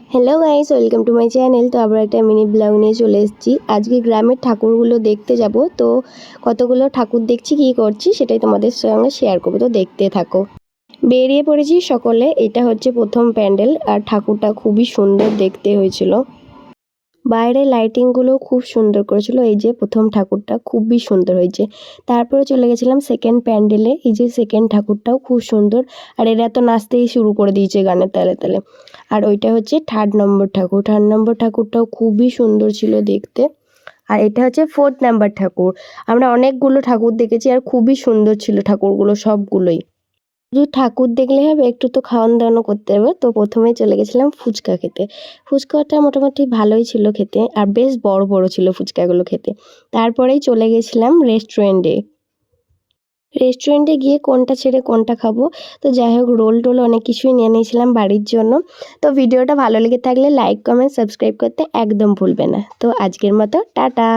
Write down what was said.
Hello guys, welcome to my channel. তো আবার একটা মিনি ব্লগ নিয়ে চলে এসেছি। আজকে গ্রামের ঠাকুরগুলো দেখতে যাব। তো কতগুলো ঠাকুর দেখছি, কী করছি সেটাই তোমাদের সঙ্গে শেয়ার করবো। তো দেখতে থাকো। বেরিয়ে পড়েছি সকলে। এটা হচ্ছে প্রথম প্যান্ডেল, আর ঠাকুরটা খুবই সুন্দর দেখতে হয়েছিল। বাইরে লাইটিংগুলো খুব সুন্দর করেছিল। এই যে প্রথম ঠাকুরটা খুবই সুন্দর হয়েছে। তারপরে চলে গেছিলাম সেকেন্ড প্যান্ডেলে। এই যে সেকেন্ড ঠাকুরটাও খুব সুন্দর, আর এরা তো নাচতেই শুরু করে দিয়েছে গানের তালে তালে। আর ওইটা হচ্ছে থার্ড নম্বর ঠাকুর। থার্ড নম্বর ঠাকুরটাও খুবই সুন্দর ছিল দেখতে। আর এটা হচ্ছে ফোর্থ নাম্বার ঠাকুর। আমরা অনেকগুলো ঠাকুর দেখেছি, আর খুবই সুন্দর ছিল ঠাকুরগুলো সবগুলোই। শুধু ঠাকুর দেখলে হবে, একটু তো খাওয়ান দাওয়ানো করতে হবে। তো প্রথমেই চলে গেছিলাম ফুচকা খেতে। ফুচকাটা মোটামুটি ভালোই ছিল খেতে, আর বেশ বড় বড় ছিল ফুচকাগুলো খেতে। তারপরেই চলে গেছিলাম রেস্টুরেন্টে। রেস্টুরেন্টে গিয়ে কোনটা ছেড়ে কোনটা খাবো। তো যাই হোক, রোল টোল অনেক কিছুই নিয়ে নিয়েছিলাম বাড়ির জন্য। তো ভিডিওটা ভালো লেগে থাকলে লাইক কমেন্ট সাবস্ক্রাইব করতে একদম ভুলবে না। তো আজকের মতো টাটা।